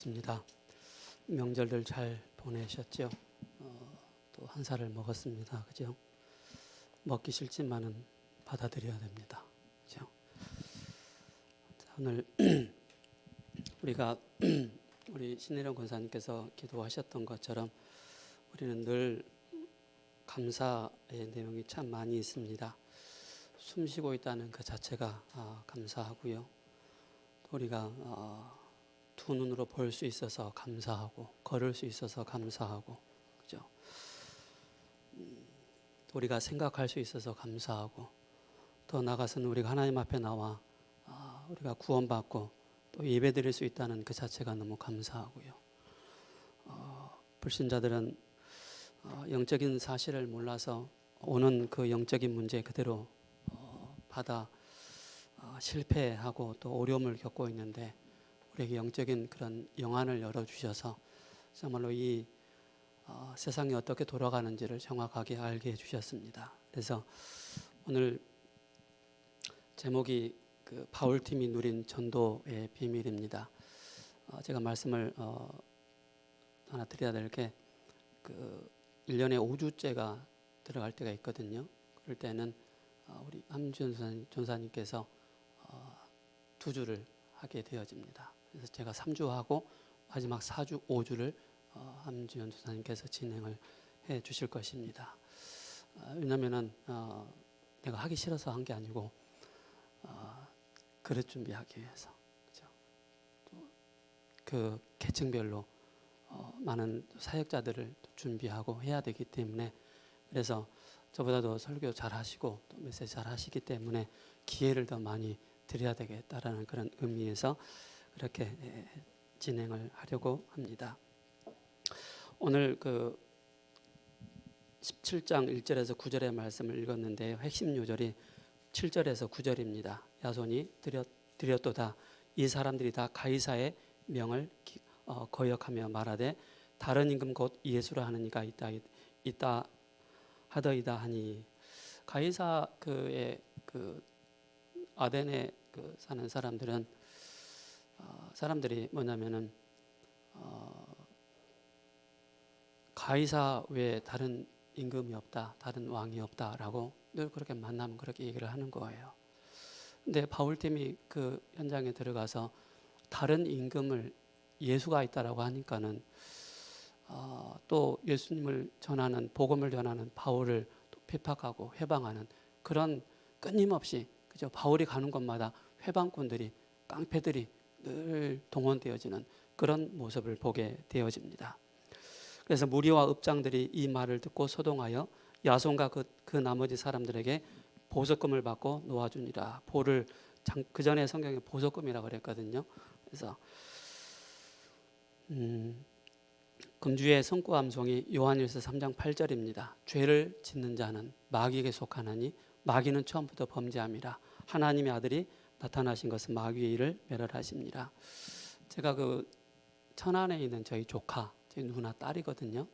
있습니다. 명절들 잘 보내셨죠? 또 한 살을 먹었습니다. 그죠? 먹기 싫지만은 받아들여야 됩니다. 그죠? 자, 오늘 우리가 우리 신혜령 권사님께서 기도하셨던 것처럼 우리는 늘 감사의 내용이 참 많이 있습니다. 숨 쉬고 있다는 그 자체가 감사하고요. 또 우리가 두 눈으로 볼 수 있어서 감사하고, 걸을 수 있어서 감사하고, 그죠? 또 우리가 생각할 수 있어서 감사하고, 더 나아가서는 우리가 하나님 앞에 나와 우리가 구원받고 또 예배드릴 수 있다는 그 자체가 너무 감사하고요. 불신자들은 영적인 사실을 몰라서 오는 그 영적인 문제 그대로 받아 실패하고 또 어려움을 겪고 있는데, 우리에게 영적인 그런 영안을 열어주셔서 정말로 이 세상이 어떻게 돌아가는지를 정확하게 알게 해주셨습니다. 그래서 오늘 제목이 그 바울팀이 누린 전도의 비밀입니다. 제가 말씀을 하나 드려야 될 게, 그 1년에 5주째가 들어갈 때가 있거든요. 그럴 때는 우리 함지연 전사님께서 2주를 하게 되어집니다. 그래서 제가 3주 하고 마지막 4주, 5주를 함지연 전사님께서 진행을 해 주실 것입니다. 왜냐하면 내가 하기 싫어서 한 게 아니고 그릇 준비하기 위해서, 그죠? 또 그 계층별로 많은 사역자들을 준비하고 해야 되기 때문에, 그래서 저보다도 설교 잘 하시고 또 메시지 잘 하시기 때문에 기회를 더 많이 드려야 되겠다라는 그런 의미에서 그렇게 진행을 하려고 합니다. 오늘 그 17장 1절에서 9절의 말씀을 읽었는데요. 핵심 요절이 7절에서 9절입니다. 야손이 드렸도다. 이 사람들이 다 가이사의 명을 거역하며 말하되 다른 임금 곧 예수라 하는 이가 있다 하더이다 하니, 가이사 그의 그 아덴에 그 사는 사람들은 사람들이 뭐냐면은 가이사 외에 다른 임금이 없다, 다른 왕이 없다라고 늘 그렇게 만나면 그렇게 얘기를 하는 거예요. 근데 바울팀이 그 현장에 들어가서 다른 임금을 예수가 있다라고 하니까는 또 예수님을 전하는, 복음을 전하는 바울을 또 핍박하고 회방하는 그런 끊임없이, 그죠? 바울이 가는 곳마다 회방꾼들이, 깡패들이 늘 동원되어지는 그런 모습을 보게 되어집니다. 그래서 무리와 읍장들이 이 말을 듣고 소동하여 야손과 그 나머지 사람들에게 보석금을 받고 놓아주니라. 보를 그 전에 성경에 보석금이라고 그랬거든요. 그래서 금주의 성구암송이 요한일서 3장 8절입니다. 죄를 짓는 자는 마귀에게 속하나니 마귀는 처음부터 범죄함이라. 하나님의 아들이 나타나신 것은 마귀의 일을 멸하심이라. 제가 그 천안에 있는 저희 조카, 저희 누나 딸이거든요.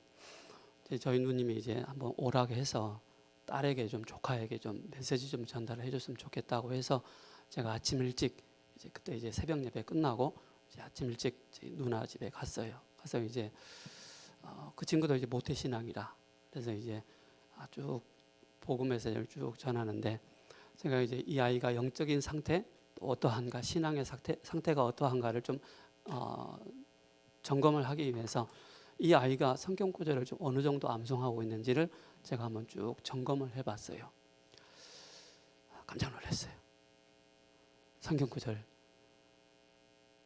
저희 누님이 이제 한번 오라고 해서 딸에게 좀, 조카에게 좀 메시지 좀 전달을 해줬으면 좋겠다고 해서 제가 아침 일찍, 이제 그때 이제 새벽 예배 끝나고 이제 아침 일찍 저희 누나 집에 갔어요. 가서 이제 그 친구도 이제 모태신앙이라, 그래서 이제 쭉 복음 메시지를 쭉 전하는데, 제가 이제 이 아이가 영적인 상태, 또 어떠한가, 신앙의 상태가 어떠한가를 좀 점검을 하기 위해서 이 아이가 성경 구절을 좀 어느 정도 암송하고 있는지를 제가 한번 쭉 점검을 해봤어요. 깜짝 놀랐어요. 성경 구절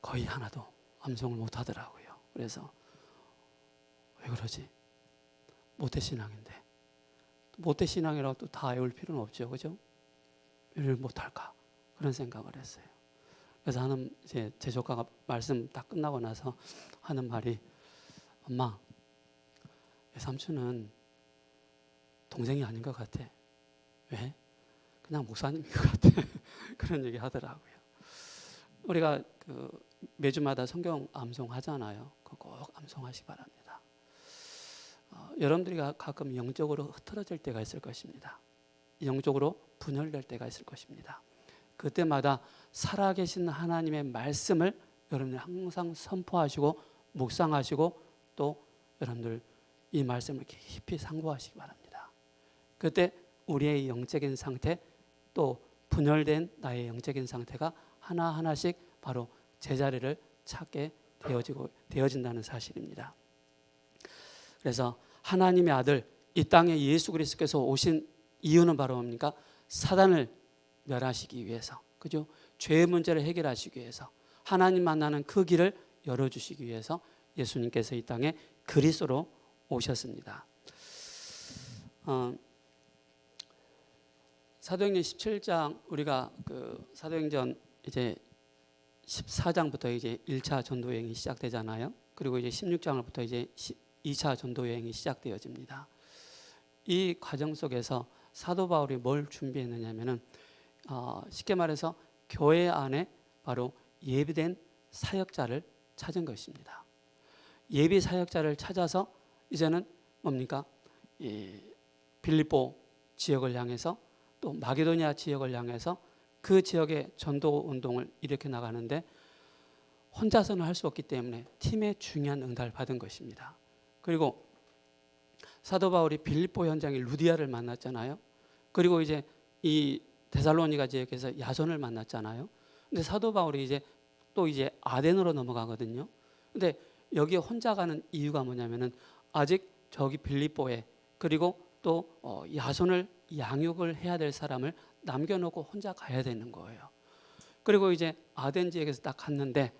거의 하나도 암송을 못하더라고요. 그래서 왜 그러지? 모태신앙인데, 모태신앙이라고 또 다 외울 필요는 없죠, 그죠? 왜 못할까? 그런 생각을 했어요. 그래서 하는, 이제 제 조카가 말씀 딱 끝나고 나서 하는 말이, 엄마, 삼촌은 동생이 아닌 것 같아. 왜? 그냥 목사님인 것 같아. 그런 얘기 하더라고요. 우리가 그 매주마다 성경 암송 하잖아요. 그거 꼭 암송하시기 바랍니다. 여러분들이 가끔 영적으로 흐트러질 때가 있을 것입니다. 영적으로 분열될 때가 있을 것입니다. 그때마다 살아계신 하나님의 말씀을 여러분이 항상 선포하시고 묵상하시고 또 여러분들 이 말씀을 깊이 상고하시기 바랍니다. 그때 우리의 영적인 상태 또 분열된 나의 영적인 상태가 하나하나씩 바로 제자리를 찾게 되어진다는 사실입니다. 그래서 하나님의 아들 이 땅에 예수 그리스도께서 오신 이유는 바로 뭡니까? 사단을 멸하시기 위해서, 그죠? 죄의 문제를 해결하시기 위해서, 하나님 만나는 그 길을 열어주시기 위해서 예수님께서 이 땅에 그리스도로 오셨습니다. 사도행전 17장 우리가 그 사도행전 이제 14장부터 이제 1차 전도 여행이 시작되잖아요. 그리고 이제 16장부터 이제 2차 전도 여행이 시작되어집니다. 이 과정 속에서 사도 바울이 뭘 준비했느냐면은 쉽게 말해서 교회 안에 바로 예비된 사역자를 찾은 것입니다. 예비 사역자를 찾아서 이제는 뭡니까? 빌립보 지역을 향해서 또 마게도니아 지역을 향해서 그 지역의 전도 운동을 일으켜 나가는데 혼자서는 할 수 없기 때문에 팀의 중요한 응답을 받은 것입니다. 그리고 사도 바울이 빌립보 현장에 루디아를 만났잖아요. 그리고 이제 이 데살로니가 지역에서 야손을 만났잖아요. 근데 사도 바울이 이제 또 이제 아덴으로 넘어가거든요. 근데 여기에 혼자 가는 이유가 뭐냐면은 아직 저기 빌립보에 그리고 또 야손을 양육을 해야 될 사람을 남겨놓고 혼자 가야 되는 거예요. 그리고 이제 아덴 지역에서 딱 갔는데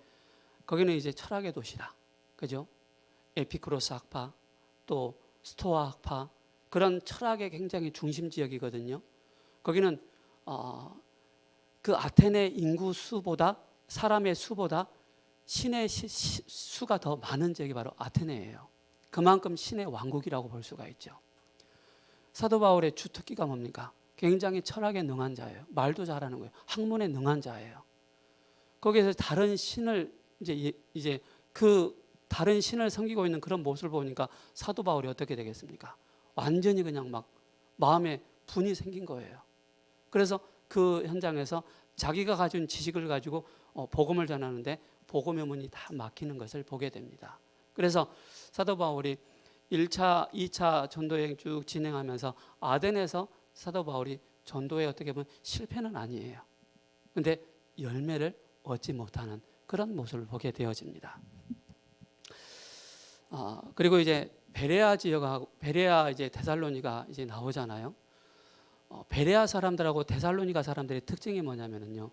거기는 이제 철학의 도시다, 그죠? 에피쿠로스 학파 또 스토아 학파 그런 철학의 굉장히 중심 지역이거든요. 거기는 그 아테네 인구 수보다 사람의 수보다 신의 수가 더 많은 지역이 바로 아테네예요. 그만큼 신의 왕국이라고 볼 수가 있죠. 사도 바울의 주특기가 뭡니까? 굉장히 철학에 능한 자예요. 말도 잘하는 거예요. 학문에 능한 자예요. 거기에서 다른 신을 이제 그 다른 신을 섬기고 있는 그런 모습을 보니까 사도 바울이 어떻게 되겠습니까? 완전히 그냥 막 마음에 분이 생긴 거예요. 그래서 그 현장에서 자기가 가진 지식을 가지고 복음을 전하는데 복음의 문이 다 막히는 것을 보게 됩니다. 그래서 사도 바울이 1차, 2차 전도여행 쭉 진행하면서 아덴에서 사도 바울이 전도에 어떻게 보면 실패는 아니에요. 그런데 열매를 얻지 못하는 그런 모습을 보게 되어집니다. 그리고 이제 베레아 지역하고 베레아 이제 데살로니가 이제 나오잖아요. 베레아 사람들하고 데살로니가 사람들의 특징이 뭐냐면요.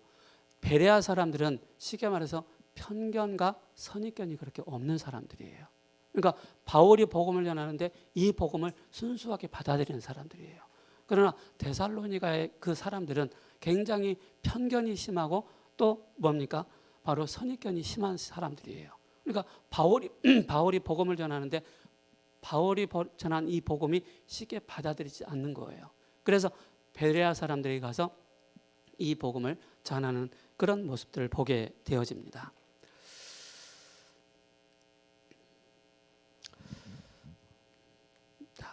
베레아 사람들은 쉽게 말해서 편견과 선입견이 그렇게 없는 사람들이에요. 그러니까 바울이 복음을 전하는데 이 복음을 순수하게 받아들이는 사람들이에요. 그러나 데살로니가의 그 사람들은 굉장히 편견이 심하고 또 뭡니까? 바로 선입견이 심한 사람들이에요. 그러니까 바울이 복음을 전하는데 바울이 전한 이 복음이 쉽게 받아들이지 않는 거예요. 그래서 베레아 사람들이 가서 이 복음을 전하는 그런 모습들을 보게 되어집니다.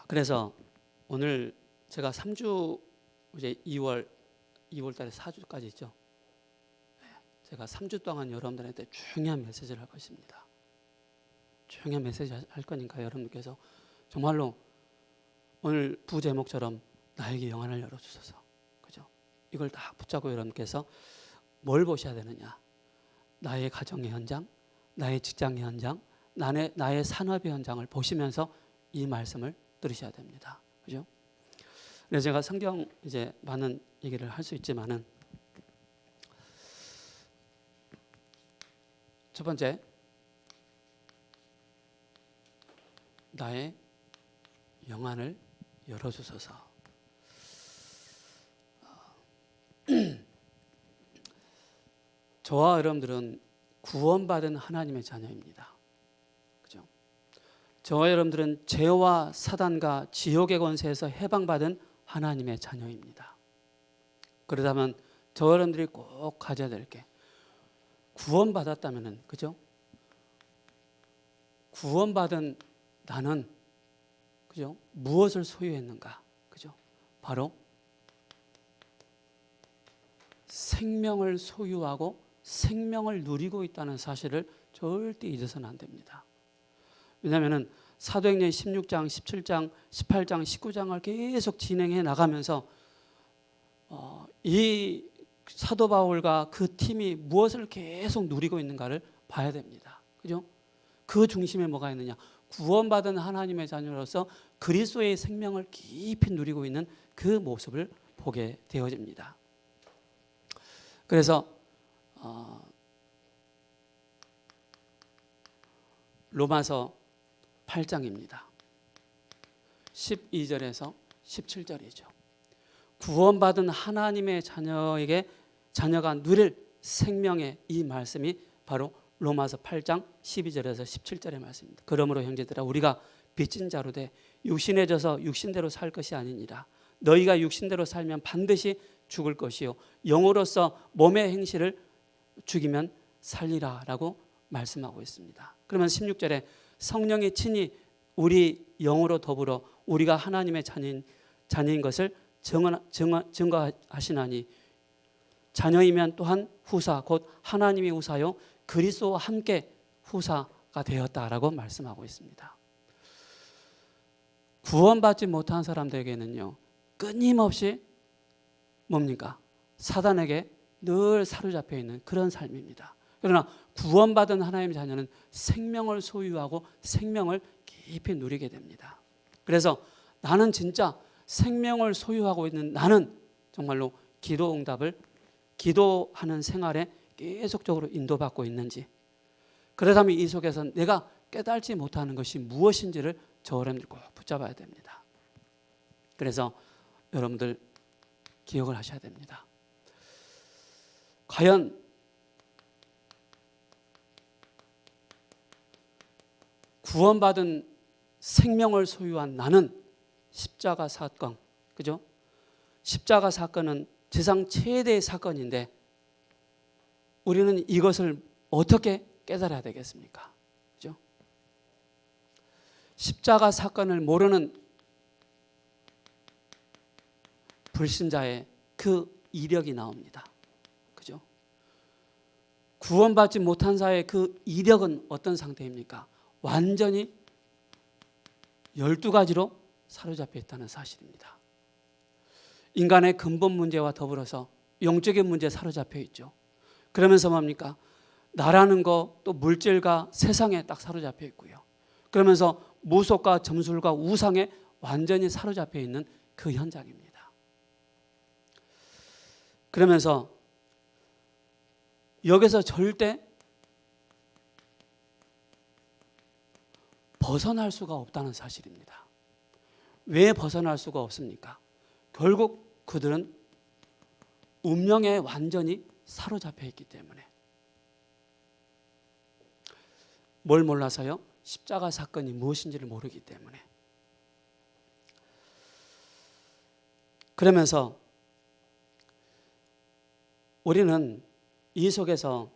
그래서 오늘 제가 3주 이제 2월 달에 4주까지 있죠. 제가 3주 동안 여러분들한테 중요한 메시지를 할 것입니다. 중요한 메시지 할 거니까 여러분께서 정말로 오늘 부제목처럼 나에게 영안을 열어주소서. 그죠? 이걸 다 붙잡고 여러분께서 뭘 보셔야 되느냐? 나의 가정의 현장, 나의 직장의 현장, 나의 산업의 현장을 보시면서 이 말씀을 들으셔야 됩니다. 그죠? 그래서 제가 성경 이제 많은 얘기를 할 수 있지만은 첫 번째, 나의 영안을 열어주소서. 저와 여러분들은 구원받은 하나님의 자녀입니다. 그죠? 저와 여러분들은 죄와 사단과 지옥의 권세에서 해방받은 하나님의 자녀입니다. 그러다면 저와 여러분들이 꼭 가져야 될 게 구원받았다면은, 그죠? 구원받은 나는, 그죠? 무엇을 소유했는가? 그죠? 바로 생명을 소유하고 생명을 누리고 있다는 사실을 절대 잊어서는 안 됩니다. 왜냐하면 사도행전 16장, 17장, 18장, 19장을 계속 진행해 나가면서 이 사도 바울과 그 팀이 무엇을 계속 누리고 있는가를 봐야 됩니다. 그죠? 그 중심에 뭐가 있느냐? 구원받은 하나님의 자녀로서 그리스도의 생명을 깊이 누리고 있는 그 모습을 보게 되어집니다. 그래서 로마서 8장입니다. 12절에서 17절이죠. 구원받은 하나님의 자녀가 누릴 생명의 이 말씀이 바로 로마서 8장 12절에서 17절의 말씀입니다. 그러므로 형제들아 우리가 빚진 자로 돼 육신에 져서 육신대로 살 것이 아니니라. 너희가 육신대로 살면 반드시 죽을 것이요 영으로서 몸의 행실을 죽이면 살리라 라고 말씀하고 있습니다. 그러면 16절에 성령이 친히 우리 영으로 더불어 우리가 하나님의 자녀인 것을 증거하시나니 자녀이면 또한 후사 곧 하나님의 후사요 그리스도와 함께 후사가 되었다라고 말씀하고 있습니다. 구원받지 못한 사람들에게는요 끊임없이 뭡니까? 사단에게 늘 사로잡혀 있는 그런 삶입니다. 그러나 구원받은 하나님의 자녀는 생명을 소유하고 생명을 깊이 누리게 됩니다. 그래서 나는 진짜 생명을 소유하고 있는 나는 정말로 기도하는 생활에 계속적으로 인도받고 있는지, 그렇다면 이 속에서 내가 깨달지 못하는 것이 무엇인지를 저 여러분들 꼭 붙잡아야 됩니다. 그래서 여러분들 기억을 하셔야 됩니다. 과연 구원받은 생명을 소유한 나는 십자가 사건, 그죠? 십자가 사건은 세상 최대의 사건인데 우리는 이것을 어떻게 깨달아야 되겠습니까? 그죠? 십자가 사건을 모르는 불신자의 그 이력이 나옵니다. 그죠? 구원받지 못한 자의 그 이력은 어떤 상태입니까? 완전히 12가지로 사로잡혀 있다는 사실입니다. 인간의 근본 문제와 더불어서 영적인 문제에 사로잡혀 있죠. 그러면서 뭡니까? 나라는 거, 또 물질과 세상에 딱 사로잡혀 있고요. 그러면서 무속과 점술과 우상에 완전히 사로잡혀 있는 그 현장입니다. 그러면서 여기서 절대 벗어날 수가 없다는 사실입니다. 왜 벗어날 수가 없습니까? 결국 그들은 운명에 완전히 사로잡혀 있기 때문에. 뭘 몰라서요? 십자가 사건이 무엇인지를 모르기 때문에. 그러면서 우리는 이 속에서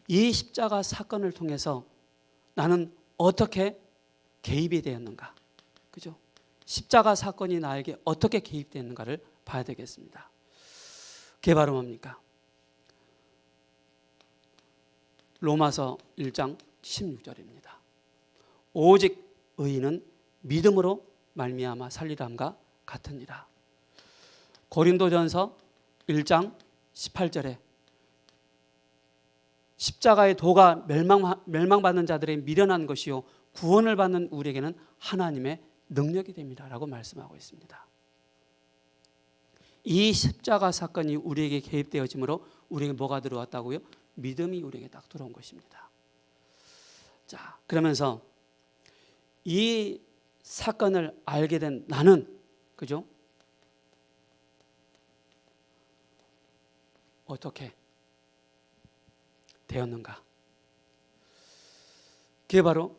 이 십자가 사건을 통해서 나는 어떻게 개입이 되었는가? 그죠? 십자가 사건이 나에게 어떻게 개입되었는가를 봐야 되겠습니다. 그게 바로 뭡니까? 로마서 1장 16절입니다. 오직 의인은 믿음으로 말미암아 살리람과 같으니라. 고린도전서 1장 18절에 십자가의 도가 멸망받는 자들의 미련한 것이요 구원을 받는 우리에게는 하나님의 능력이 됩니다 라고 말씀하고 있습니다. 이 십자가 사건이 우리에게 개입되어짐으로 우리에게 뭐가 들어왔다고요? 믿음이 우리에게 딱 들어온 것입니다. 자, 그러면서 이 사건을 알게 된 나는, 그죠? 어떻게 되었는가? 그게 바로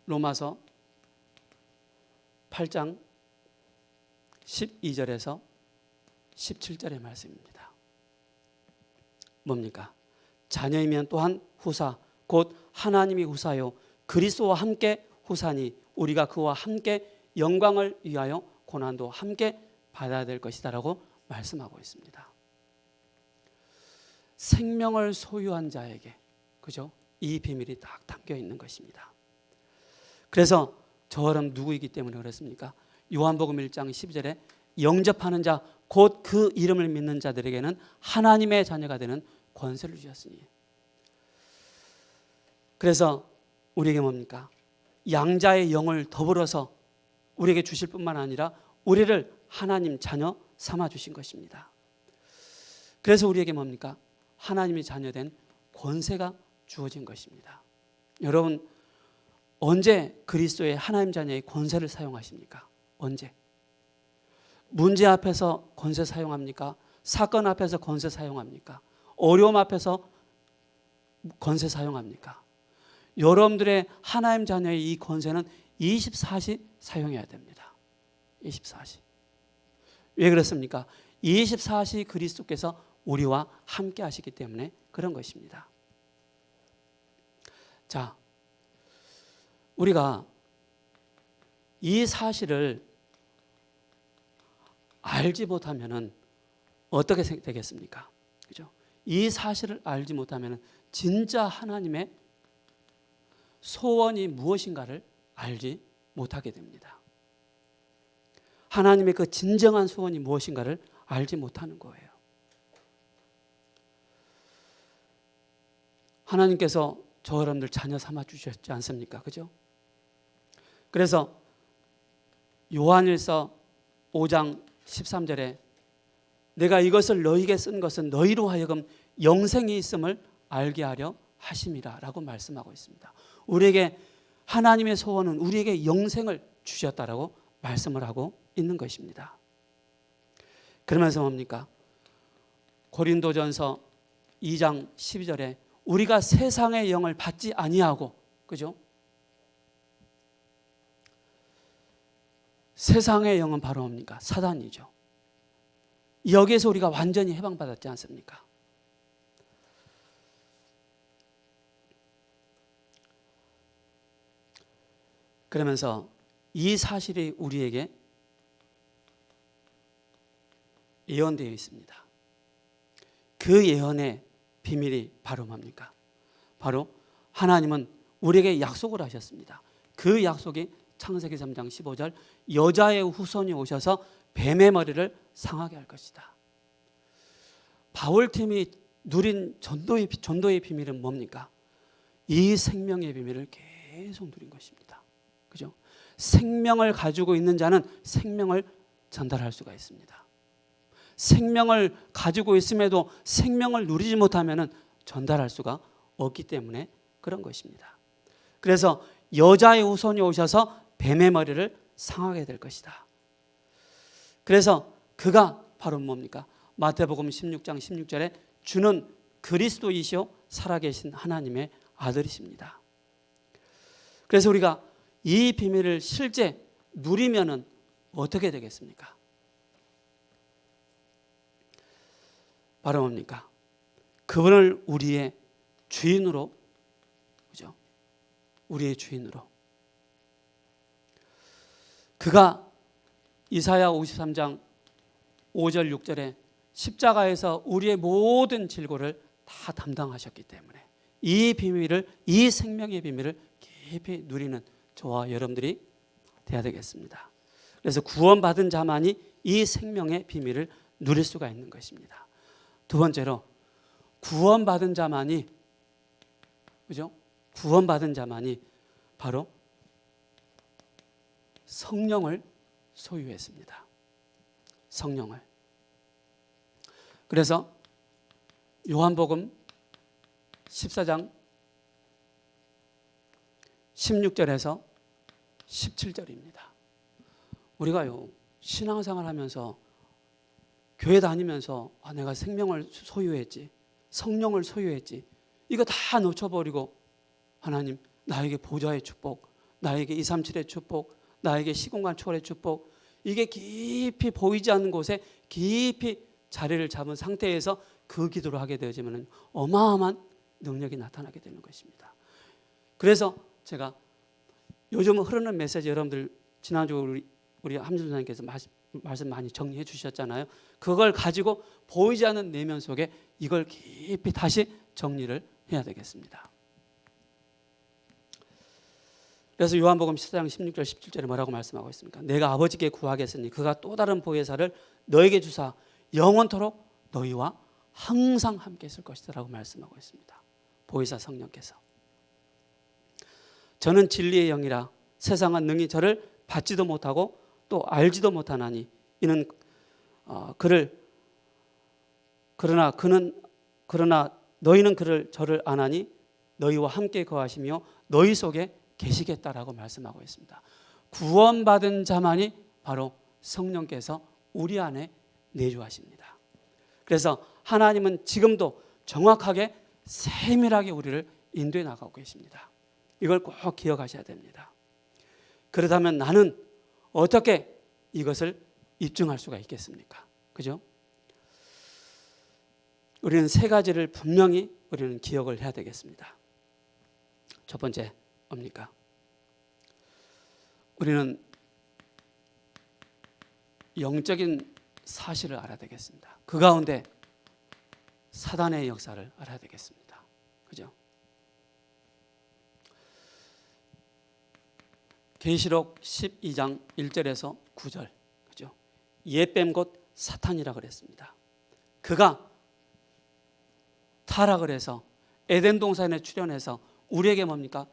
로마서 8장 12절에서 17절의 말씀입니다. 뭡니까? 자녀이면 또한 후사 곧 하나님이 후사요 그리스도와 함께 후사니 우리가 그와 함께 영광을 위하여 고난도 함께 받아야 될 것이다 라고 말씀하고 있습니다. 생명을 소유한 자에게, 그죠? 이 비밀이 딱 담겨 있는 것입니다. 그래서 저처럼 누구이기 때문에 그렇습니까? 요한복음 1장 12절에 영접하는 자 곧 그 이름을 믿는 자들에게는 하나님의 자녀가 되는 권세를 주셨으니. 그래서 우리에게 뭡니까? 양자의 영을 더불어서 우리에게 주실 뿐만 아니라 우리를 하나님 자녀 삼아 주신 것입니다. 그래서 우리에게 뭡니까? 하나님의 자녀된 권세가 주어진 것입니다. 여러분, 언제 그리스도의 하나님 자녀의 권세를 사용하십니까? 언제? 문제 앞에서 권세 사용합니까? 사건 앞에서 권세 사용합니까? 어려움 앞에서 권세 사용합니까? 여러분들의 하나님 자녀의 이 권세는 24시 사용해야 됩니다. 24시. 왜 그렇습니까? 24시 그리스도께서 우리와 함께 하시기 때문에 그런 것입니다. 자, 우리가 이 사실을 알지 못하면 어떻게 되겠습니까? 그죠? 이 사실을 알지 못하면 진짜 하나님의 소원이 무엇인가를 알지 못하게 됩니다. 하나님의 그 진정한 소원이 무엇인가를 알지 못하는 거예요. 하나님께서 저 여러분들 자녀 삼아 주셨지 않습니까? 그죠? 그래서 요한일서 5장 13절에 내가 이것을 너희에게 쓴 것은 너희로 하여금 영생이 있음을 알게 하려 하심이라 라고 말씀하고 있습니다. 우리에게 하나님의 소원은 우리에게 영생을 주셨다라고 말씀을 하고 있는 것입니다. 그러면서 뭡니까? 고린도전서 2장 12절에 우리가 세상의 영을 받지 아니하고, 그죠? 세상의 영은 바로 뭡니까? 사단이죠. 여기에서 우리가 완전히 해방받았지 않습니까? 그러면서 이 사실이 우리에게 예언되어 있습니다. 그 예언의 비밀이 바로 뭡니까? 바로 하나님은 우리에게 약속을 하셨습니다. 그 약속이 창세기 3장 15절 여자의 후손이 오셔서 뱀의 머리를 상하게 할 것이다. 바울팀이 누린 전도의 비밀은 뭡니까? 이 생명의 비밀을 계속 누린 것입니다. 그죠? 생명을 가지고 있는 자는 생명을 전달할 수가 있습니다. 생명을 가지고 있음에도 생명을 누리지 못하면 전달할 수가 없기 때문에 그런 것입니다. 그래서 여자의 후손이 오셔서 뱀의 머리를 상하게 될 것이다. 그래서 그가 바로 뭡니까? 마태복음 16장 16절에 주는 그리스도이시오 살아계신 하나님의 아들이십니다. 그래서 우리가 이 비밀을 실제 누리면은 어떻게 되겠습니까? 바로 뭡니까? 그분을 우리의 주인으로, 그죠? 우리의 주인으로. 그가 이사야 53장 5절 6절에 십자가에서 우리의 모든 질고를 다 담당하셨기 때문에 이 비밀을, 이 생명의 비밀을 깊이 누리는 저와 여러분들이 되어야 되겠습니다. 그래서 구원받은 자만이 이 생명의 비밀을 누릴 수가 있는 것입니다. 두 번째로 구원받은 자만이, 그죠? 구원받은 자만이 바로 성령을 소유했습니다. 성령을. 그래서 요한복음 14장 16절에서 17절입니다. 우리가요, 신앙생활 하면서 교회 다니면서 내가 생명을 소유했지, 성령을 소유했지, 이거 다 놓쳐버리고 하나님 나에게 보좌의 축복, 나에게 237의 축복, 나에게 시공간 초월의 축복, 이게 깊이 보이지 않는 곳에 깊이 자리를 잡은 상태에서 그 기도를 하게 되어지면 어마어마한 능력이 나타나게 되는 것입니다. 그래서 제가 요즘 흐르는 메시지, 여러분들 지난주 우리 함준 선생님께서 말씀 많이 정리해 주셨잖아요. 그걸 가지고 보이지 않는 내면 속에 이걸 깊이 다시 정리를 해야 되겠습니다. 그래서 요한복음 14장 16절 17절에 뭐라고 말씀하고 있습니까? 내가 아버지께 구하겠으니 그가 또 다른 보혜사를 너에게 주사 영원토록 너희와 항상 함께 있을 것이다 라고 말씀하고 있습니다. 보혜사 성령께서. 저는 진리의 영이라 세상은 능히 저를 받지도 못하고 또 알지도 못하나니 이는 그러나 너희는 저를 아나니 너희와 함께 거하시며 너희 속에 계시겠다라고 말씀하고 있습니다. 구원받은 자만이 바로 성령께서 우리 안에 내주하십니다. 그래서 하나님은 지금도 정확하게 세밀하게 우리를 인도해 나가고 계십니다. 이걸 꼭 기억하셔야 됩니다. 그렇다면 나는 어떻게 이것을 입증할 수가 있겠습니까? 그죠? 우리는 세 가지를 분명히 우리는 기억을 해야 되겠습니다. 첫 번째 뭡니까? 우리는 영적인 사실을 알아야 되겠습니다. 그 가운데 사단의 역사를 알아야 되겠습니다. 그죠? 계시록 12장 1절에서 9절. 그죠? 예뱀 곧 사탄이라 그랬습니다. 그가 타락을 해서 에덴 동산에 출현해서 우리에게 뭡니까?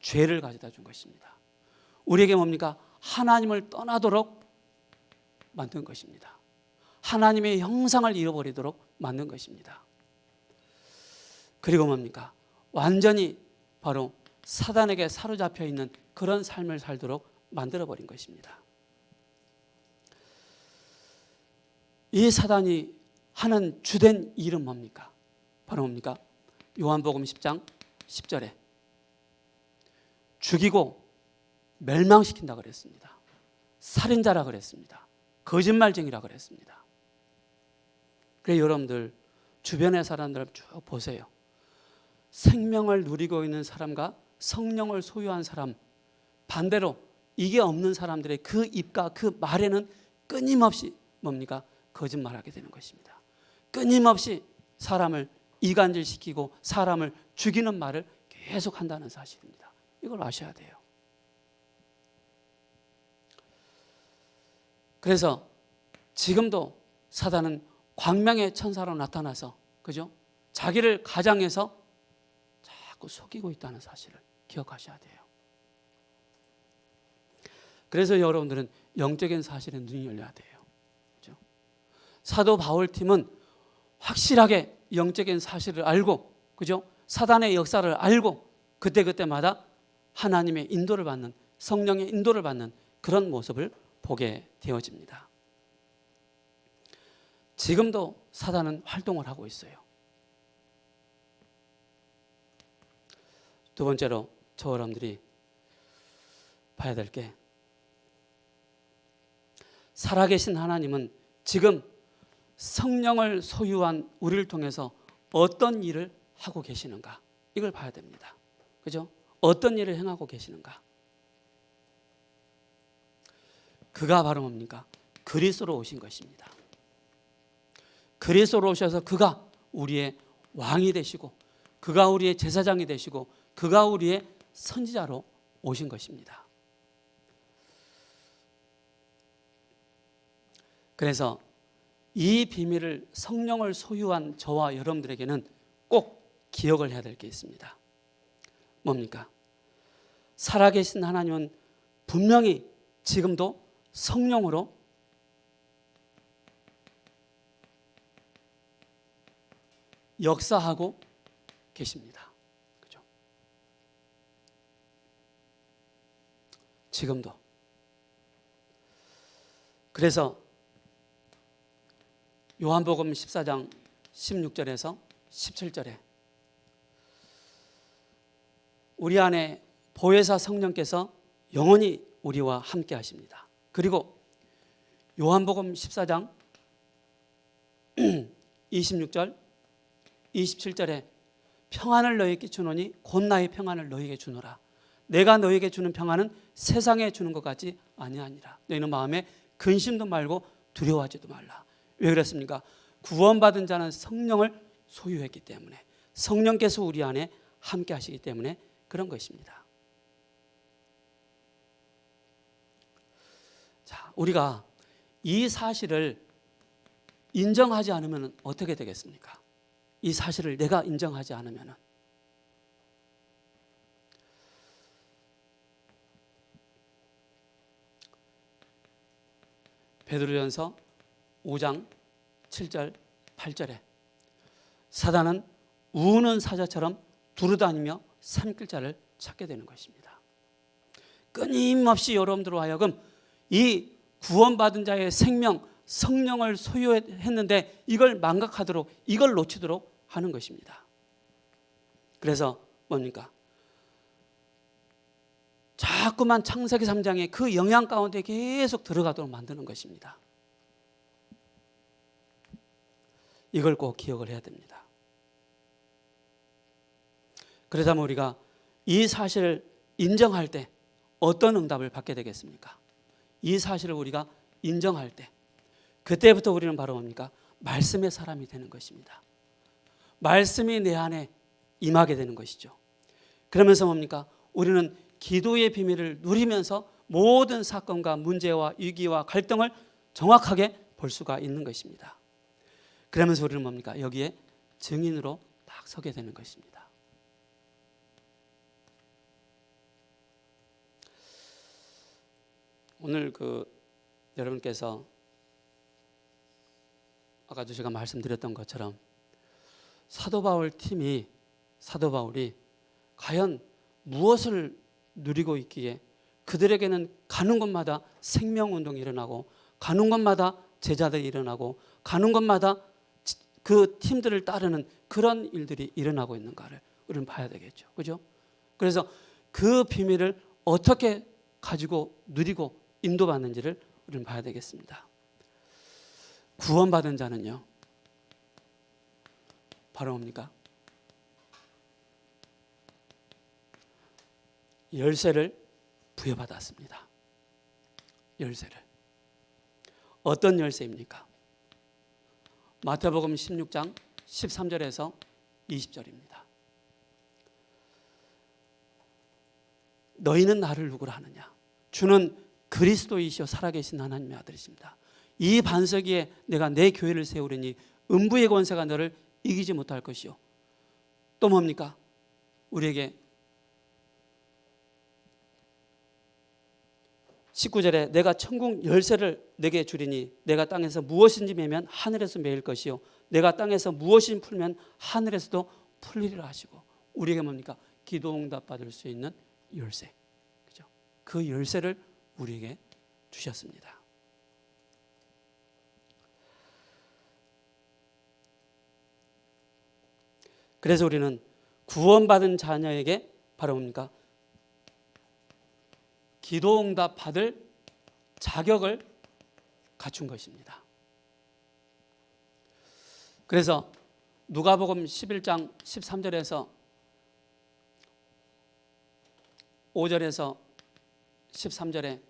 죄를 가져다 준 것입니다. 우리에게 뭡니까? 하나님을 떠나도록 만든 것입니다. 하나님의 형상을 잃어버리도록 만든 것입니다. 그리고 뭡니까? 완전히 바로 사단에게 사로잡혀 있는 그런 삶을 살도록 만들어버린 것입니다. 이 사단이 하는 주된 일은 뭡니까? 바로 뭡니까? 요한복음 10장 10절에 죽이고 멸망시킨다 그랬습니다. 살인자라 그랬습니다. 거짓말쟁이라 그랬습니다. 그래서 여러분들 주변의 사람들을 쭉 보세요. 생명을 누리고 있는 사람과 성령을 소유한 사람, 반대로 이게 없는 사람들의 그 입과 그 말에는 끊임없이 뭡니까? 거짓말하게 되는 것입니다. 끊임없이 사람을 이간질시키고 사람을 죽이는 말을 계속 한다는 사실입니다. 이걸 아셔야 돼요. 그래서 지금도 사단은 광명의 천사로 나타나서, 그죠? 자기를 가장해서 자꾸 속이고 있다는 사실을 기억하셔야 돼요. 그래서 여러분들은 영적인 사실에 눈이 열려야 돼요. 그죠? 사도 바울 팀은 확실하게 영적인 사실을 알고, 그죠? 사단의 역사를 알고 그때마다 하나님의 인도를 받는, 성령의 인도를 받는 그런 모습을 보게 되어집니다. 지금도 사단은 활동을 하고 있어요. 두 번째로 저 여러분들이 봐야 될 게, 살아계신 하나님은 지금 성령을 소유한 우리를 통해서 어떤 일을 하고 계시는가, 이걸 봐야 됩니다. 그죠? 어떤 일을 행하고 계시는가. 그가 바로 뭡니까? 그리스도로 오신 것입니다. 그리스도로 오셔서 그가 우리의 왕이 되시고, 그가 우리의 제사장이 되시고, 그가 우리의 선지자로 오신 것입니다. 그래서 이 비밀을, 성령을 소유한 저와 여러분들에게는 꼭 기억을 해야 될 게 있습니다. 뭡니까? 살아계신 하나님은 분명히 지금도 성령으로 역사하고 계십니다. 그죠? 지금도. 그래서 요한복음 14장 16절에서 17절에 우리 안에 보혜사 성령께서 영원히 우리와 함께 하십니다. 그리고 요한복음 14장 26절 27절에 평안을 너희에게 주노니 곧 나의 평안을 너희에게 주노라. 내가 너희에게 주는 평안은 세상에 주는 것 같지 아니하니라. 너희는 마음에 근심도 말고 두려워하지도 말라. 왜 그랬습니까? 구원받은 자는 성령을 소유했기 때문에, 성령께서 우리 안에 함께 하시기 때문에 그런 것입니다. 자, 우리가 이 사실을 인정하지 않으면 어떻게 되겠습니까? 이 사실을 내가 인정하지 않으면 베드로전서 5장 7절 8절에 사단은 우는 사자처럼 두루다니며 삼킬 자를 찾게 되는 것입니다. 끊임없이 여러분들로 하여금 이 구원받은 자의 생명, 성령을 소유했는데 이걸 망각하도록, 이걸 놓치도록 하는 것입니다. 그래서 뭡니까? 자꾸만 창세기 3장의 그 영향 가운데 계속 들어가도록 만드는 것입니다. 이걸 꼭 기억을 해야 됩니다. 그러자면 우리가 이 사실을 인정할 때 어떤 응답을 받게 되겠습니까? 이 사실을 우리가 인정할 때 그때부터 우리는 바로 뭡니까? 말씀의 사람이 되는 것입니다. 말씀이 내 안에 임하게 되는 것이죠. 그러면서 뭡니까? 우리는 기도의 비밀을 누리면서 모든 사건과 문제와 위기와 갈등을 정확하게 볼 수가 있는 것입니다. 그러면서 우리는 뭡니까? 여기에 증인으로 딱 서게 되는 것입니다. 오늘 여러분께서 아까도 제가 말씀드렸던 것처럼 사도 바울이 과연 무엇을 누리고 있기에 그들에게는 가는 곳마다 생명운동이 일어나고 가는 곳마다 제자들이 일어나고 가는 곳마다 그 팀들을 따르는 그런 일들이 일어나고 있는가를 우리는 봐야 되겠죠. 그죠? 그래서 그 비밀을 어떻게 가지고 누리고 인도받는지를 우리는 봐야 되겠습니다. 구원받은 자는요, 바로 뭡니까? 열쇠를 부여받았습니다. 열쇠를. 어떤 열쇠입니까? 마태복음 16장 13절에서 20절입니다. 너희는 나를 누구라 하느냐? 주는 그리스도이시오 살아계신 하나님의 아들이십니다. 이 반석 위에 내가 내 교회를 세우리니 음부의 권세가 너를 이기지 못할 것이요. 또 뭡니까? 우리에게 19절에 내가 천국 열쇠를 내게 주리니 내가 땅에서 무엇인지 매면 하늘에서 매일 것이요 내가 땅에서 무엇인지 풀면 하늘에서도 풀리리라 하시고 우리에게 뭡니까? 기도 응답 받을 수 있는 열쇠. 그죠? 그 열쇠를 우리에게 주셨습니다. 그래서 우리는 구원받은 자녀에게 바로 뭡니까? 기도 응답 받을 자격을 갖춘 것입니다. 그래서 누가복음 11장 13절에서 5절에서 13절에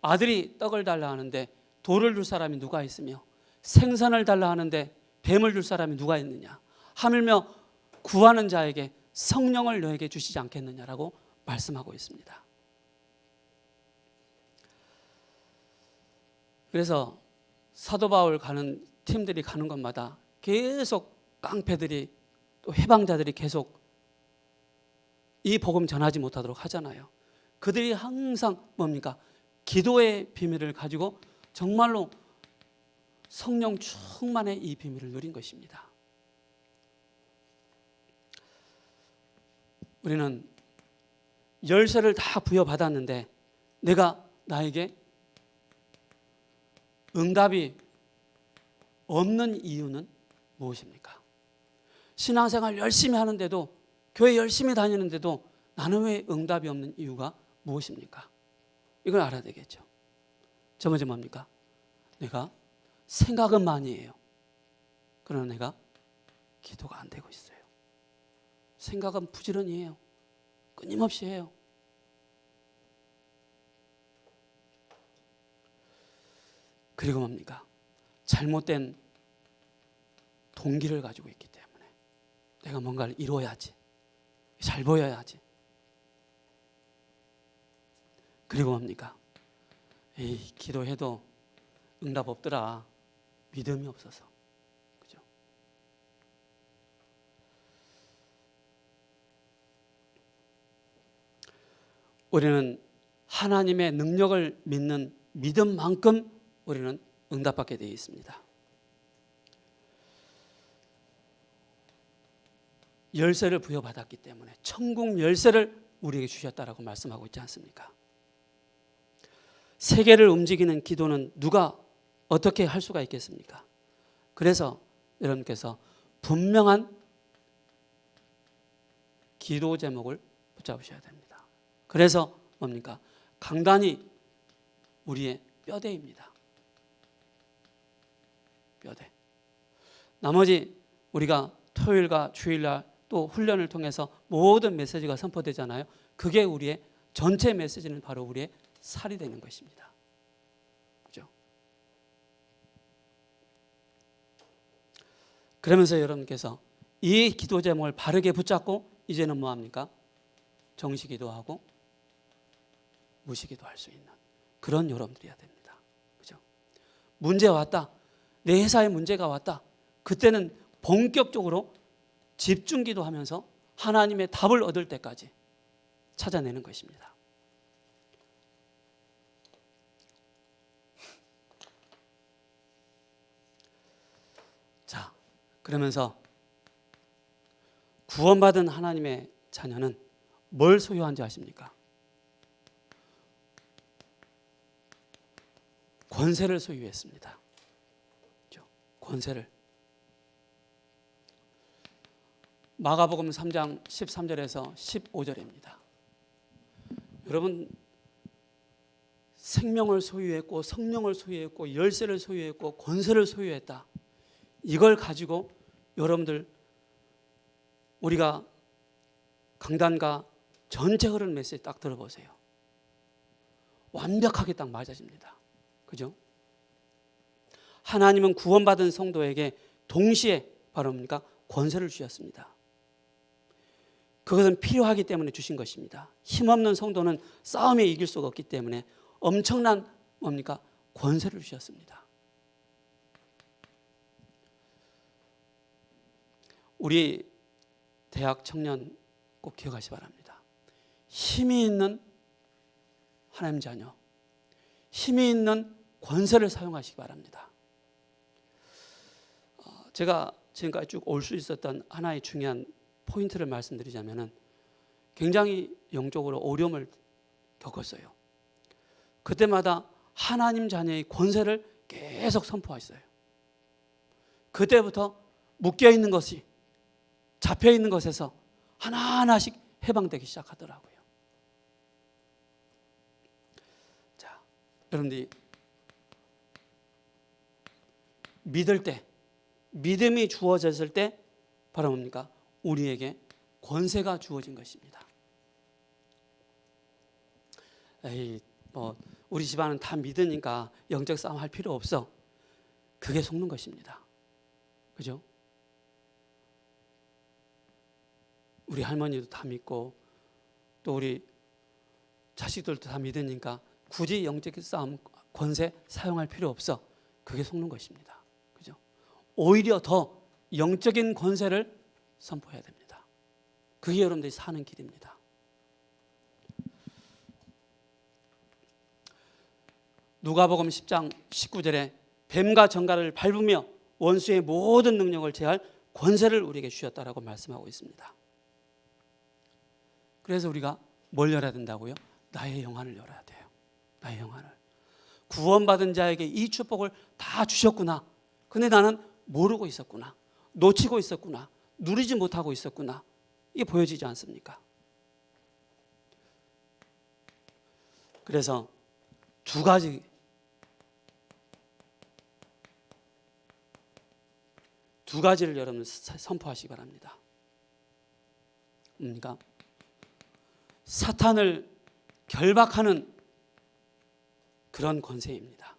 아들이 떡을 달라 하는데 돌을 줄 사람이 누가 있으며 생선을 달라 하는데 뱀을 줄 사람이 누가 있느냐 하물며 구하는 자에게 성령을 너에게 주시지 않겠느냐라고 말씀하고 있습니다. 그래서 사도 바울 가는 팀들이 가는 곳마다 계속 깡패들이 또 해방자들이 계속 이 복음 전하지 못하도록 하잖아요. 그들이 항상 뭡니까? 기도의 비밀을 가지고 정말로 성령 충만의 이 비밀을 누린 것입니다. 우리는 열쇠를 다 부여받았는데 내가 나에게 응답이 없는 이유는 무엇입니까? 신앙생활 열심히 하는데도 교회 열심히 다니는데도 나는 왜 응답이 없는 이유가 무엇입니까? 이걸 알아야 되겠죠. 저 먼저 뭡니까? 내가 생각은 많이 해요. 그러나 내가 기도가 안 되고 있어요. 생각은 부지런히 해요. 끊임없이 해요. 그리고 뭡니까? 잘못된 동기를 가지고 있기 때문에 내가 뭔가를 이루어야지, 잘 보여야지. 그리고 뭡니까? 에이, 기도해도 응답 없더라. 믿음이 없어서. 그죠? 우리는 하나님의 능력을 믿는 믿음만큼 우리는 응답받게 되어 있습니다. 열쇠를 부여받았기 때문에 천국 열쇠를 우리에게 주셨다라고 말씀하고 있지 않습니까? 세계를 움직이는 기도는 누가 어떻게 할 수가 있겠습니까? 그래서 여러분께서 분명한 기도 제목을 붙잡으셔야 됩니다. 그래서 뭡니까? 강단이 우리의 뼈대입니다. 뼈대. 나머지 우리가 토요일과 주일날 또 훈련을 통해서 모든 메시지가 선포되잖아요. 그게 우리의 전체 메시지는 바로 우리의 살이 되는 것입니다. 그죠? 그러면서 여러분께서 이 기도 제목을 바르게 붙잡고 이제는 뭐합니까? 정시 기도하고 무시 기도할 수 있는 그런 여러분들이어야 됩니다. 그죠? 문제 왔다. 내 회사에 문제가 왔다. 그때는 본격적으로 집중 기도하면서 하나님의 답을 얻을 때까지 찾아내는 것입니다. 자, 그러면서 구원받은 하나님의 자녀는 뭘 소유한지 아십니까? 권세를 소유했습니다. 권세를. 마가복음 3장 13절에서 15절입니다. 여러분, 생명을 소유했고 성령을 소유했고 열쇠를 소유했고 권세를 소유했다. 이걸 가지고 여러분들 우리가 강단과 전체 흐르는 메시지 딱 들어보세요. 완벽하게 딱 맞아집니다. 그죠? 하나님은 구원받은 성도에게 동시에 바로 뭡니까? 권세를 주셨습니다. 그것은 필요하기 때문에 주신 것입니다. 힘없는 성도는 싸움에 이길 수가 없기 때문에 엄청난 뭡니까? 권세를 주셨습니다. 우리 대학 청년 꼭 기억하시기 바랍니다. 힘이 있는 하나님 자녀, 힘이 있는 권세를 사용하시기 바랍니다. 제가 지금까지 쭉 올 수 있었던 하나의 중요한 포인트를 말씀드리자면은 굉장히 영적으로 어려움을 겪었어요. 그때마다 하나님 자녀의 권세를 계속 선포했어요. 그때부터 묶여있는 것이 잡혀있는 것에서 하나하나씩 해방되기 시작하더라고요. 자, 여러분들이 믿을 때, 믿음이 주어졌을 때 바로 뭡니까? 우리에게 권세가 주어진 것입니다. 에이, 우리 집안은 다 믿으니까 영적 싸움 할 필요 없어. 그게 속는 것입니다. 그죠? 우리 할머니도 다 믿고 또 우리 자식들도 다 믿으니까 굳이 영적 싸움 권세 사용할 필요 없어. 그게 속는 것입니다. 그죠? 오히려 더 영적인 권세를 선포해야 됩니다. 그게 여러분들이 사는 길입니다. 누가복음 10장 19절에 뱀과 정갈을 밟으며 원수의 모든 능력을 제할 권세를 우리에게 주셨다라고 말씀하고 있습니다. 그래서 우리가 뭘 열어야 된다고요? 나의 영안을 열어야 돼요. 나의 영안을. 구원받은 자에게 이 축복을 다 주셨구나. 근데 나는 모르고 있었구나. 놓치고 있었구나. 누리지 못하고 있었구나. 이게 보여지지 않습니까? 그래서 두 가지를 여러분 선포하시기 바랍니다. 뭡니까? 사탄을 결박하는 그런 권세입니다.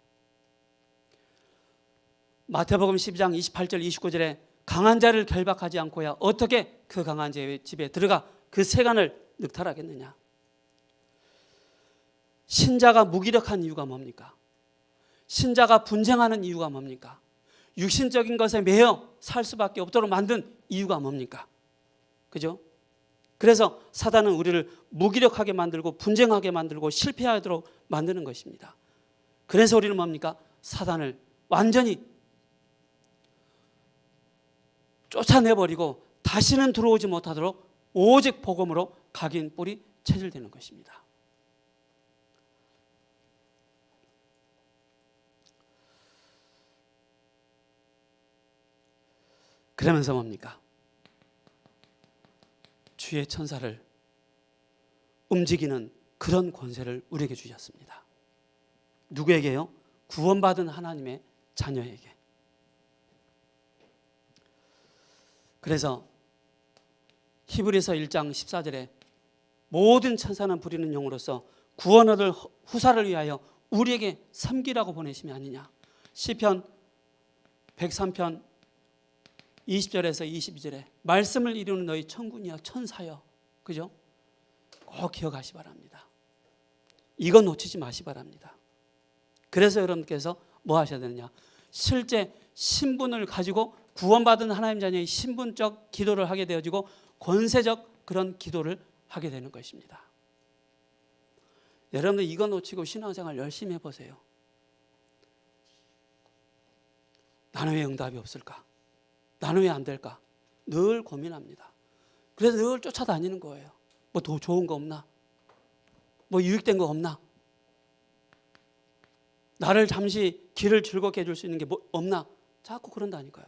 마태복음 12장 28절 29절에 강한 자를 결박하지 않고야 어떻게 그 강한 자의 집에 들어가 그 세간을 늑탈하겠느냐. 신자가 무기력한 이유가 뭡니까? 신자가 분쟁하는 이유가 뭡니까? 육신적인 것에 매여 살 수밖에 없도록 만든 이유가 뭡니까? 그죠? 그래서 사단은 우리를 무기력하게 만들고 분쟁하게 만들고 실패하도록 만드는 것입니다. 그래서 우리는 뭡니까? 사단을 완전히 쫓아내버리고 다시는 들어오지 못하도록 오직 복음으로 각인 뿌리 체질되는 것입니다. 그러면서 뭡니까? 주의 천사를 움직이는 그런 권세를 우리에게 주셨습니다. 누구에게요? 구원받은 하나님의 자녀에게. 그래서 히브리서 1장 14절에 모든 천사는 부리는 용으로서 구원 얻을 후사를 위하여 우리에게 섬기라고 보내심이 아니냐. 시편 103편 20절에서 22절에 말씀을 이루는 너희 천군이여 천사여. 그죠? 꼭 기억하시 바랍니다. 이거 놓치지 마시 바랍니다. 그래서 여러분께서 뭐 하셔야 되느냐? 실제 신분을 가지고 구원받은 하나님 자녀의 신분적 기도를 하게 되어지고 권세적 그런 기도를 하게 되는 것입니다. 여러분들 이거 놓치고 신앙생활 열심히 해보세요. 나는 왜 응답이 없을까? 나는 왜 안 될까? 늘 고민합니다. 그래서 늘 쫓아다니는 거예요. 뭐 더 좋은 거 없나? 뭐 유익된 거 없나? 나를 잠시 길을 즐겁게 해줄 수 있는 게 뭐 없나? 자꾸 그런다니까요.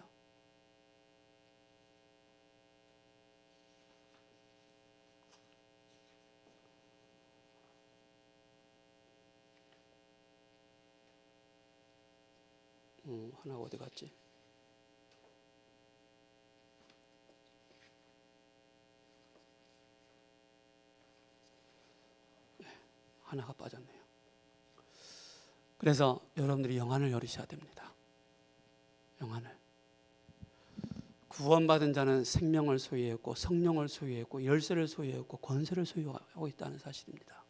하나가 어디 갔지? 하나가 빠졌네요. 그래서 여러분들이 영안을 열으셔야 됩니다. 영안을. 구원받은 자는 생명을 소유했고 성령을 소유했고 열쇠를 소유했고 권세를 소유하고 있다는 사실입니다.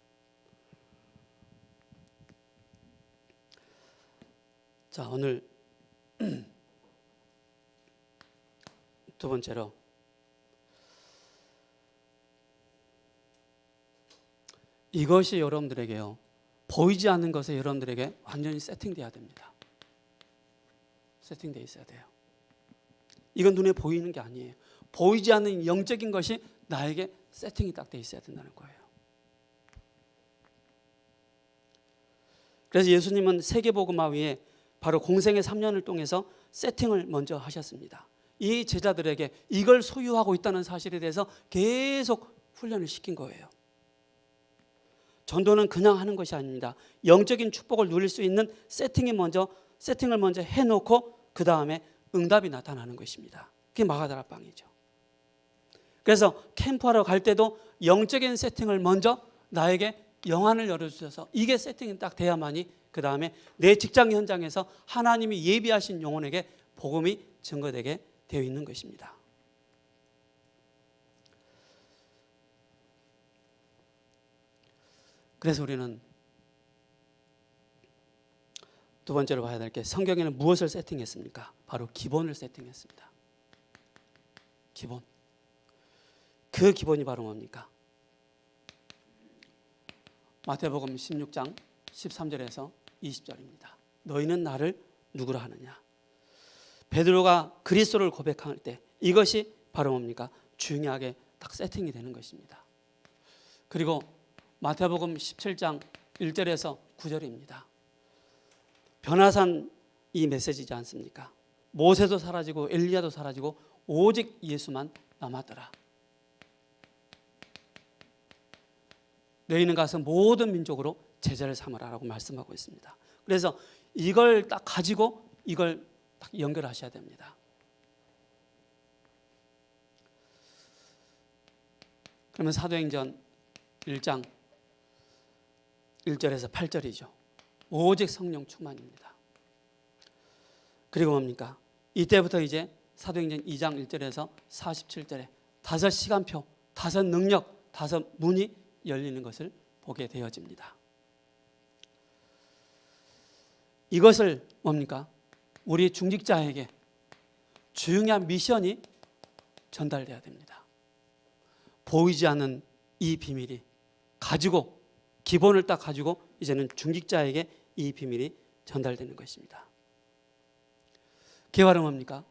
자, 오늘 두 번째로 이것이 여러분들에게요, 보이지 않는 것에 여러분들에게 완전히 세팅돼야 됩니다. 세팅돼 있어야 돼요. 이건 눈에 보이는 게 아니에요. 보이지 않는 영적인 것이 나에게 세팅이 딱 돼 있어야 된다는 거예요. 그래서 예수님은 세계복음화 위에 바로 공생의 3년을 통해서 세팅을 먼저 하셨습니다. 이 제자들에게 이걸 소유하고 있다는 사실에 대해서 계속 훈련을 시킨 거예요. 전도는 그냥 하는 것이 아닙니다. 영적인 축복을 누릴 수 있는 세팅을 먼저 해놓고 그 다음에 응답이 나타나는 것입니다. 그게 마가다락방이죠. 그래서 캠프하러 갈 때도 영적인 세팅을 먼저 나에게 영안을 열어주셔서 이게 세팅이 딱 돼야만이 그 다음에 내 직장 현장에서 하나님이 예비하신 영혼에게 복음이 증거되게 되어 있는 것입니다. 그래서 우리는 두 번째로 봐야 될 게 성경에는 무엇을 세팅했습니까? 바로 기본을 세팅했습니다. 기본. 그 기본이 바로 뭡니까? 마태복음 16장 13절에서 20절입니다. 너희는 나를 누구라 하느냐? 베드로가 그리스도를 고백할 때 이것이 바로 뭡니까? 중요하게 딱 세팅이 되는 것입니다. 그리고 마태복음 17장 1절에서 9절입니다. 변화산 이 메시지지 않습니까? 모세도 사라지고 엘리야도 사라지고 오직 예수만 남았더라. 너희는 가서 모든 민족으로 제자를 삼으라라고 말씀하고 있습니다. 그래서 이걸 딱 가지고 이걸 딱 연결하셔야 됩니다. 그러면 사도행전 1장 1절에서 8절이죠. 오직 성령 충만입니다. 그리고 뭡니까? 이때부터 이제 사도행전 2장 1절에서 47절에 5시간표, 5 능력, 5 문이 열리는 것을 보게 되어집니다. 이것을 뭡니까? 우리 중직자에게 중요한 미션이 전달돼야 됩니다. 보이지 않는 이 비밀이 가지고 기본을 딱 가지고 이제는 중직자에게 이 비밀이 전달되는 것입니다. 개활은 뭡니까?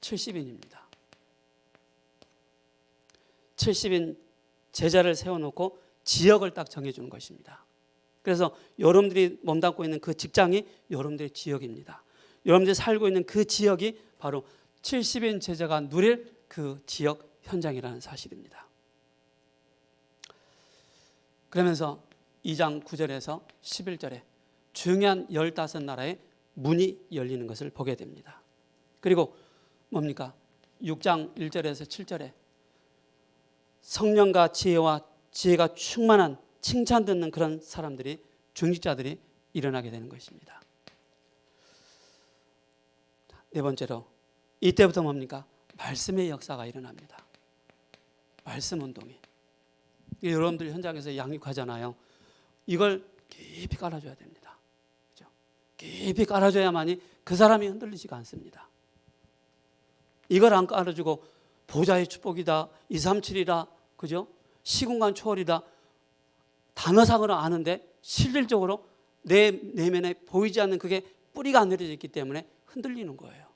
70인입니다. 70인 제자를 세워놓고 지역을 딱 정해주는 것입니다. 그래서 여러분들이 몸담고 있는 그 직장이 여러분들의 지역입니다. 여러분들이 살고 있는 그 지역이 바로 70인 제자가 누릴 그 지역 현장이라는 사실입니다. 그러면서 2장 9절에서 11절에 중요한 15나라의 문이 열리는 것을 보게 됩니다. 그리고 뭡니까? 6장 1절에서 7절에 성령과 지혜가 충만한 칭찬 듣는 그런 사람들이 중직자들이 일어나게 되는 것입니다. 네 번째로 이때부터 뭡니까? 말씀의 역사가 일어납니다. 말씀 운동이. 여러분들 현장에서 양육하잖아요. 이걸 깊이 깔아줘야 됩니다. 그렇죠? 깊이 깔아줘야만이 그 사람이 흔들리지가 않습니다. 이걸 안 깔아주고 보좌의 축복이다, 237이다, 그죠? 시공간 초월이다, 단어상으로 아는데 실질적으로 내 내면에 보이지 않는 그게 뿌리가 안 내려져 있기 때문에 흔들리는 거예요.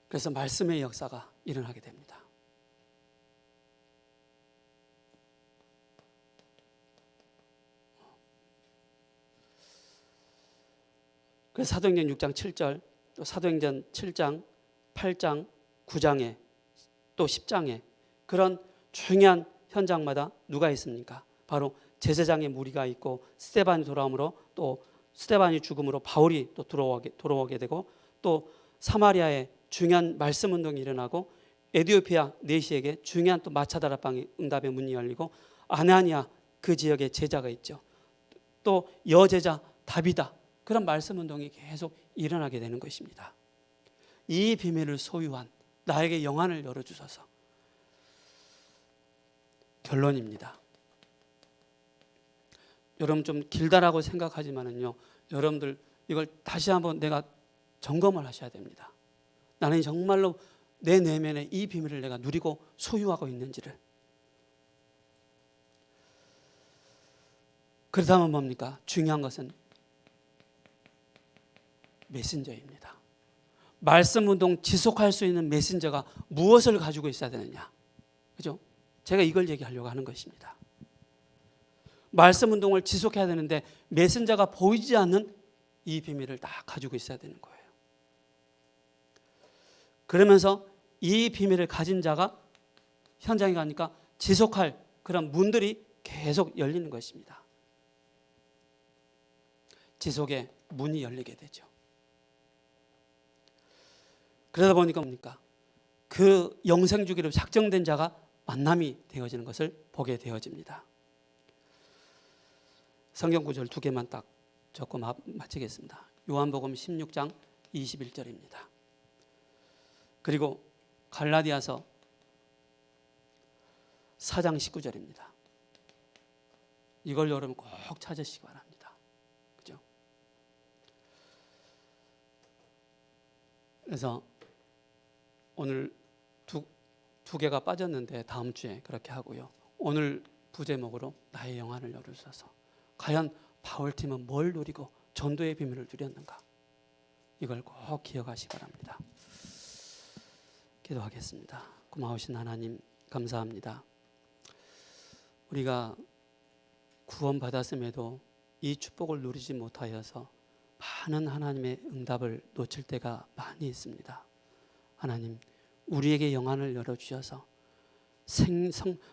그래서 말씀의 역사가 일어나게 됩니다. 그래서 사도행전 6장 7절, 또 사도행전 7장, 8장, 9장에 또 10장에 그런 중요한 현장마다 누가 있습니까? 바로 제사장의 무리가 있고 스데반이 돌아옴으로 또 스데반이 죽음으로 바울이 또 돌아오게 되고 또 사마리아에 중요한 말씀 운동이 일어나고 에디오피아 네시에게 중요한 또 마차다락방 응답의 문이 열리고 아나니아 그 지역에 제자가 있죠. 또 여제자 다비다 그런 말씀 운동이 계속 일어나게 되는 것입니다. 이 비밀을 소유한 나에게 영안을 열어주셔서 결론입니다. 여러분 좀 길다라고 생각하지만은요, 여러분들 이걸 다시 한번 내가 점검을 하셔야 됩니다. 나는 정말로 내 내면에 이 비밀을 내가 누리고 소유하고 있는지를. 그렇다면 뭡니까? 중요한 것은 메신저입니다. 말씀 운동 지속할 수 있는 메신저가 무엇을 가지고 있어야 되느냐? 그죠? 제가 이걸 얘기하려고 하는 것입니다. 말씀 운동을 지속해야 되는데 메신저가 보이지 않는 이 비밀을 다 가지고 있어야 되는 거예요. 그러면서 이 비밀을 가진 자가 현장에 가니까 지속할 그런 문들이 계속 열리는 것입니다. 지속의 문이 열리게 되죠. 그러다 보니까 뭡니까? 그 영생 주기로 작정된 자가 만남이 되어지는 것을 보게 되어집니다. 성경 구절 두 개만 딱 적고 마치겠습니다. 요한복음 16장 21절입니다. 그리고 갈라디아서 4장 19절입니다. 이걸 여러분 꼭 찾으시기 바랍니다. 그죠? 그래서 오늘 두 개가 빠졌는데 다음 주에 그렇게 하고요. 오늘 부제목으로 나의 영안을 열어주셔서 과연 바울팀은 뭘 누리고 전도의 비밀을 누렸는가? 이걸 꼭 기억하시기 바랍니다. 기도하겠습니다. 고마우신 하나님 감사합니다. 우리가 구원받았음에도 이 축복을 누리지 못하여서 많은 하나님의 응답을 놓칠 때가 많이 있습니다. 하나님 우리에게 영안을 열어주셔서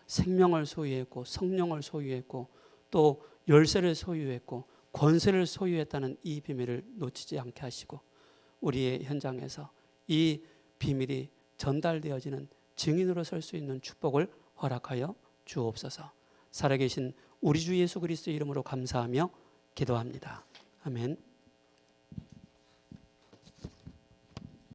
생명을 소유했고 성령을 소유했고 또 열쇠를 소유했고 권세를 소유했다는 이 비밀을 놓치지 않게 하시고 우리의 현장에서 이 비밀이 전달되어지는 증인으로 설 수 있는 축복을 허락하여 주옵소서. 살아계신 우리 주 예수 그리스도의 이름으로 감사하며 기도합니다. 아멘.